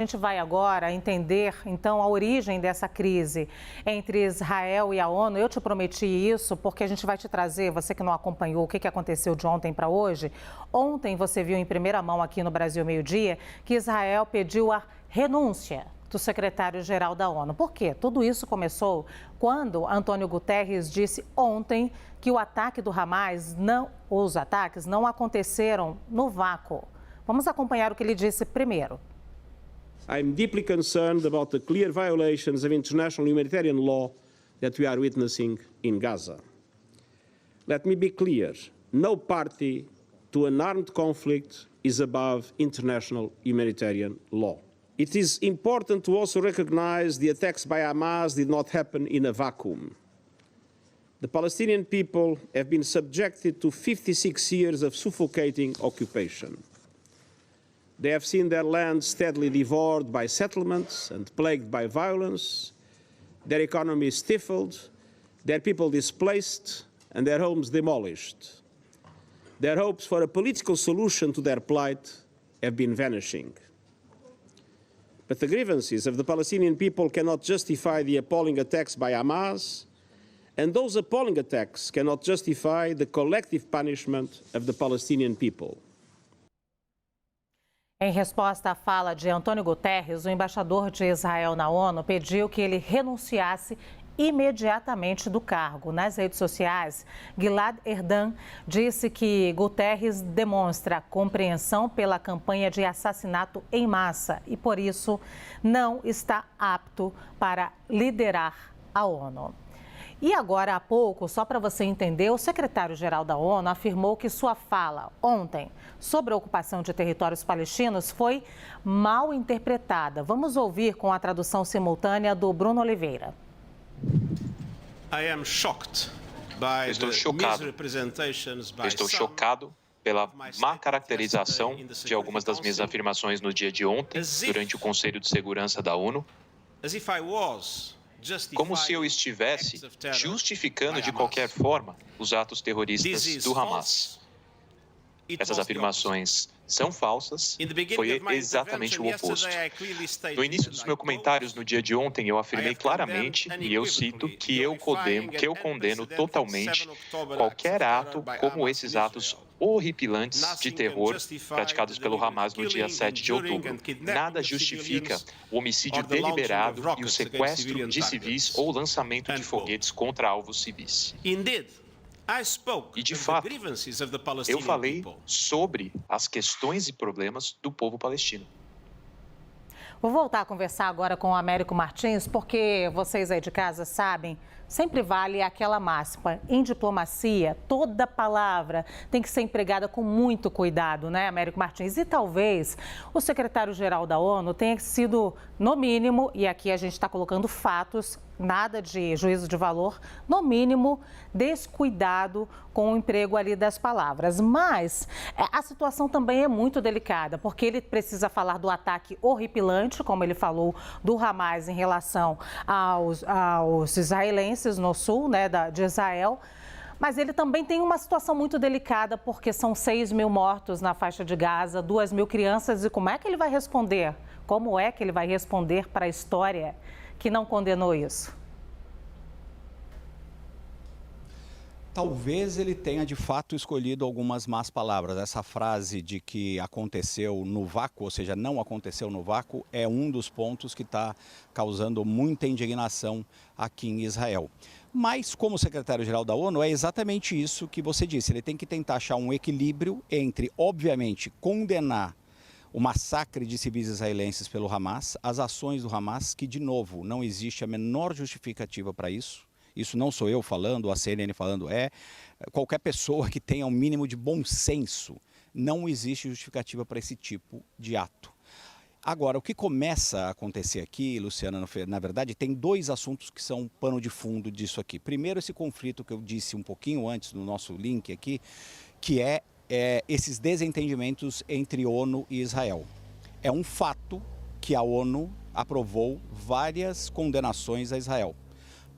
A gente vai agora entender, então, a origem dessa crise entre Israel e a ONU. Eu te prometi isso porque a gente vai te trazer, você que não acompanhou o que aconteceu de ontem para hoje. Ontem você viu em primeira mão aqui no Brasil Meio-Dia que Israel pediu a renúncia do secretário-geral da ONU. Por quê? Tudo isso começou quando Antônio Guterres disse ontem que o ataque do Hamas, os ataques não aconteceram no vácuo. Vamos acompanhar o que ele disse primeiro. I'm deeply concerned about the clear violations of international humanitarian law that we are witnessing in Gaza. Let me be clear, no party to an armed conflict is above international humanitarian law. It is important to also recognize the attacks by Hamas did not happen in a vacuum. The Palestinian people have been subjected to 56 years of suffocating occupation. They have seen their land steadily devoured by settlements and plagued by violence, their economy stifled, their people displaced, and their homes demolished. Their hopes for a political solution to their plight have been vanishing. But the grievances of the Palestinian people cannot justify the appalling attacks by Hamas, and those appalling attacks cannot justify the collective punishment of the Palestinian people. Em resposta à fala de Antônio Guterres, o embaixador de Israel na ONU pediu que ele renunciasse imediatamente do cargo. Nas redes sociais, Gilad Erdan disse que Guterres demonstra compreensão pela campanha de assassinato em massa e, por isso, não está apto para liderar a ONU. E agora há pouco, só para você entender, o secretário-geral da ONU afirmou que sua fala ontem sobre a ocupação de territórios palestinos foi mal interpretada. Vamos ouvir com a tradução simultânea do Bruno Oliveira. Estou chocado pela má caracterização de algumas das minhas afirmações no dia de ontem, durante o Conselho de Segurança da ONU. Como se eu estivesse justificando de qualquer forma os atos terroristas do Hamas. Essas afirmações são falsas, foi exatamente o oposto. No início dos meus comentários no dia de ontem, eu afirmei claramente, e eu cito, que eu condeno totalmente qualquer ato como esses atos horripilantes de terror praticados pelo Hamas no dia 7 de outubro. Nada justifica o homicídio deliberado e o sequestro de civis ou o lançamento de foguetes contra alvos civis. E, de fato, eu falei sobre as questões e problemas do povo palestino. Vou voltar a conversar agora com o Américo Martins, porque vocês aí de casa sabem, sempre vale aquela máxima. Em diplomacia, toda palavra tem que ser empregada com muito cuidado, né, Américo Martins? E talvez o secretário-geral da ONU tenha sido, no mínimo, e aqui a gente está colocando fatos, nada de juízo de valor, no mínimo, descuidado com o emprego ali das palavras. Mas a situação também é muito delicada, porque ele precisa falar do ataque horripilante, como ele falou, do Hamas em relação aos israelenses no sul, né, de Israel. Mas ele também tem uma situação muito delicada, porque são 6 mil mortos na faixa de Gaza, 2 mil crianças. E como é que ele vai responder? Como é que ele vai responder para a história que não condenou isso? Talvez ele tenha de fato escolhido algumas más palavras. Essa frase de que aconteceu no vácuo, ou seja, não aconteceu no vácuo, é um dos pontos que está causando muita indignação aqui em Israel. Mas, como secretário-geral da ONU, é exatamente isso que você disse. Ele tem que tentar achar um equilíbrio entre, obviamente, condenar o massacre de civis israelenses pelo Hamas, as ações do Hamas, que, de novo, não existe a menor justificativa para isso. Isso não sou eu falando, a CNN falando, qualquer pessoa que tenha um mínimo de bom senso. Não existe justificativa para esse tipo de ato. Agora, o que começa a acontecer aqui, Luciana, na verdade, tem 2 assuntos que são pano de fundo disso aqui. Primeiro, esse conflito que eu disse um pouquinho antes no nosso link aqui, que é esses desentendimentos entre ONU e Israel. É um fato que a ONU aprovou várias condenações a Israel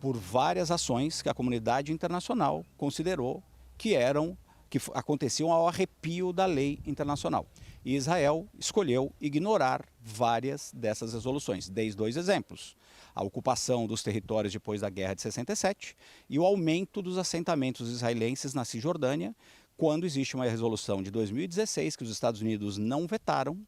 por várias ações que a comunidade internacional considerou que aconteciam ao arrepio da lei internacional. E Israel escolheu ignorar várias dessas resoluções. Dei 2 exemplos: a ocupação dos territórios depois da Guerra de 67 e o aumento dos assentamentos israelenses na Cisjordânia, quando existe uma resolução de 2016 que os Estados Unidos não vetaram,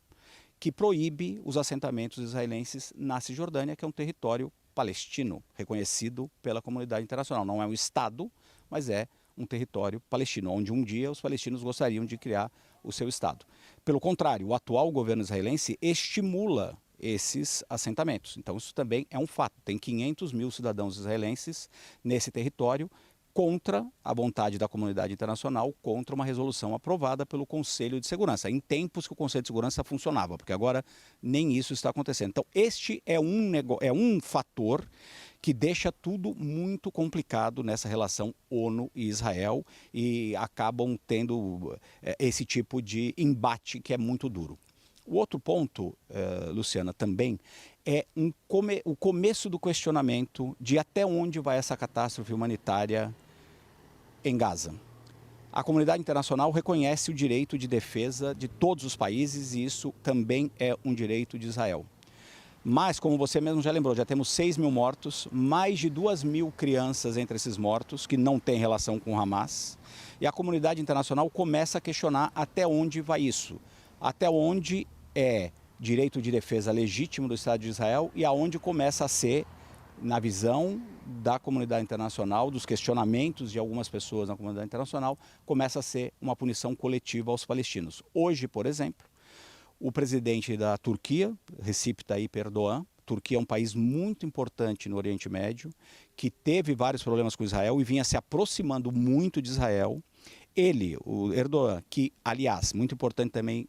que proíbe os assentamentos israelenses na Cisjordânia, que é um território palestino, reconhecido pela comunidade internacional. Não é um Estado, mas é um território palestino, onde um dia os palestinos gostariam de criar o seu Estado. Pelo contrário, o atual governo israelense estimula esses assentamentos. Então isso também é um fato. Tem 500 mil cidadãos israelenses nesse território, contra a vontade da comunidade internacional, contra uma resolução aprovada pelo Conselho de Segurança, em tempos que o Conselho de Segurança funcionava, porque agora nem isso está acontecendo. Então, este é um fator que deixa tudo muito complicado nessa relação ONU e Israel e acabam tendo esse tipo de embate que é muito duro. O outro ponto, Luciana, também é o começo do questionamento de até onde vai essa catástrofe humanitária em Gaza. A comunidade internacional reconhece o direito de defesa de todos os países e isso também é um direito de Israel. Mas, como você mesmo já lembrou, já temos 6 mil mortos, mais de 2 mil crianças entre esses mortos, que não têm relação com o Hamas. E a comunidade internacional começa a questionar até onde vai isso. Até onde é direito de defesa legítimo do Estado de Israel e aonde começa a ser, na visão da comunidade internacional, dos questionamentos de algumas pessoas na comunidade internacional, começa a ser uma punição coletiva aos palestinos. Hoje, por exemplo, o presidente da Turquia, Recep Tayyip Erdogan, Turquia é um país muito importante no Oriente Médio, que teve vários problemas com Israel e vinha se aproximando muito de Israel. Ele, o Erdogan, que, aliás, muito importante também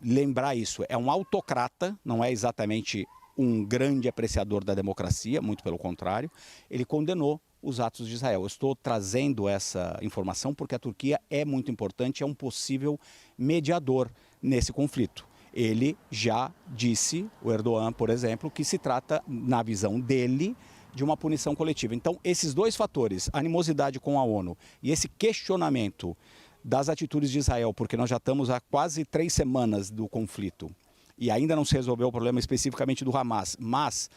lembrar isso, é um autocrata, não é exatamente um grande apreciador da democracia, muito pelo contrário, ele condenou os atos de Israel. Eu estou trazendo essa informação porque a Turquia é muito importante, é um possível mediador nesse conflito. Ele já disse, o Erdogan, por exemplo, que se trata, na visão dele, de uma punição coletiva. Então, esses 2 fatores, animosidade com a ONU e esse questionamento das atitudes de Israel, porque nós já estamos há quase 3 semanas do conflito e ainda não se resolveu o problema especificamente do Hamas, mas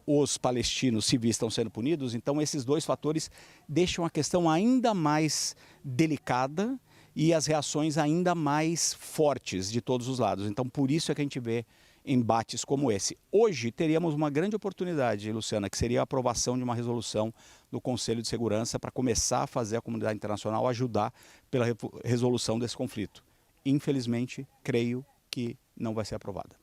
os palestinos civis estão sendo punidos, então esses 2 fatores deixam a questão ainda mais delicada e as reações ainda mais fortes de todos os lados. Então, por isso é que a gente vê embates como esse. Hoje teríamos uma grande oportunidade, Luciana, que seria a aprovação de uma resolução do Conselho de Segurança para começar a fazer a comunidade internacional ajudar pela resolução desse conflito. Infelizmente, creio que não vai ser aprovada.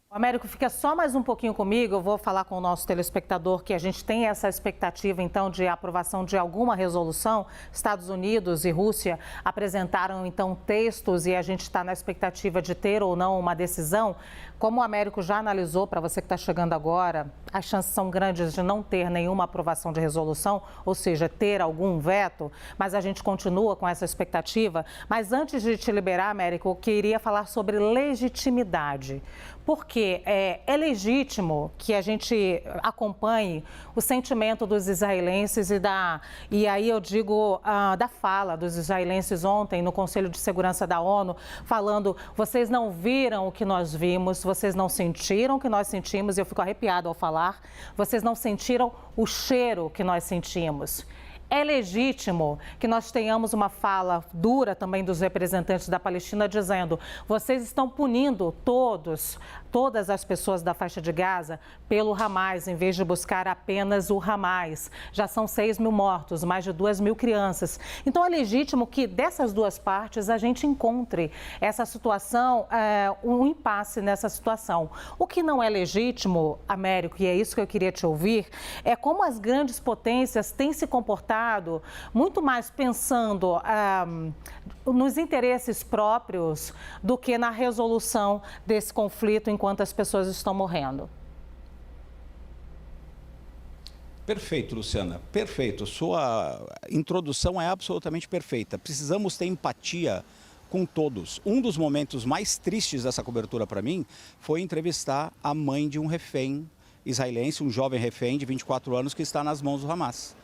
Américo, fica só mais um pouquinho comigo, eu vou falar com o nosso telespectador que a gente tem essa expectativa, então, de aprovação de alguma resolução. Estados Unidos e Rússia apresentaram, então, textos e a gente está na expectativa de ter ou não uma decisão. Como o Américo já analisou, para você que está chegando agora, as chances são grandes de não ter nenhuma aprovação de resolução, ou seja, ter algum veto, mas a gente continua com essa expectativa. Mas antes de te liberar, Américo, eu queria falar sobre legitimidade. Porque é legítimo que a gente acompanhe o sentimento dos israelenses e aí eu digo da fala dos israelenses ontem no Conselho de Segurança da ONU, falando: vocês não viram o que nós vimos, vocês não sentiram o que nós sentimos, e eu fico arrepiado ao falar, vocês não sentiram o cheiro que nós sentimos. É legítimo que nós tenhamos uma fala dura também dos representantes da Palestina dizendo: vocês estão punindo todas as pessoas da faixa de Gaza pelo Hamas, em vez de buscar apenas o Hamas. Já são 6 mil mortos, mais de 2 mil crianças. Então é legítimo que dessas 2 partes a gente encontre essa situação, um impasse nessa situação. O que não é legítimo, Américo, e é isso que eu queria te ouvir, é como as grandes potências têm se comportado muito mais pensando nos interesses próprios do que na resolução desse conflito enquanto as pessoas estão morrendo. Perfeito, Luciana, perfeito. Sua introdução é absolutamente perfeita. Precisamos ter empatia com todos. Um dos momentos mais tristes dessa cobertura para mim foi entrevistar a mãe de um refém israelense, um jovem refém de 24 anos que está nas mãos do Hamas.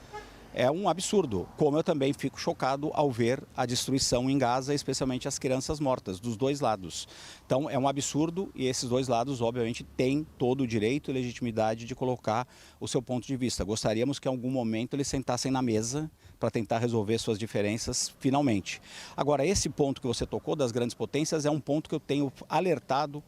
é um absurdo, como eu também fico chocado ao ver a destruição em Gaza, especialmente as crianças mortas, dos dois lados. Então é um absurdo e esses dois lados, obviamente, têm todo o direito e legitimidade de colocar o seu ponto de vista. Gostaríamos que em algum momento eles sentassem na mesa para tentar resolver suas diferenças finalmente. Agora, esse ponto que você tocou das grandes potências é um ponto que eu tenho alertado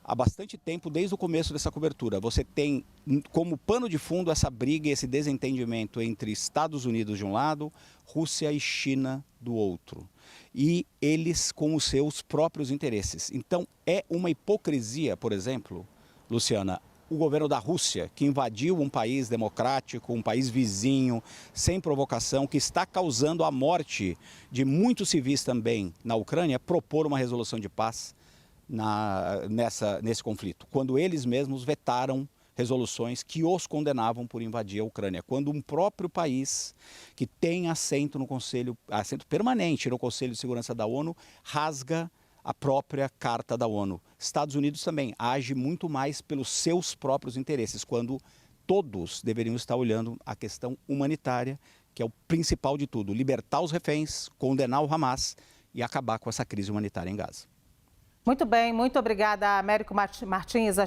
há bastante tempo, desde o começo dessa cobertura. Você tem como pano de fundo essa briga, esse desentendimento entre Estados Unidos de um lado, Rússia e China do outro. E eles com os seus próprios interesses. Então é uma hipocrisia, por exemplo, Luciana, o governo da Rússia, que invadiu um país democrático, um país vizinho, sem provocação, que está causando a morte de muitos civis também na Ucrânia, propor uma resolução de paz nesse conflito, quando eles mesmos vetaram resoluções que os condenavam por invadir a Ucrânia, quando um próprio país que tem assento permanente no Conselho de Segurança da ONU, rasga a própria Carta da ONU. Estados Unidos também age muito mais pelos seus próprios interesses, quando todos deveriam estar olhando a questão humanitária, que é o principal de tudo, libertar os reféns, condenar o Hamas e acabar com essa crise humanitária em Gaza. Muito bem, muito obrigada, Américo Martins.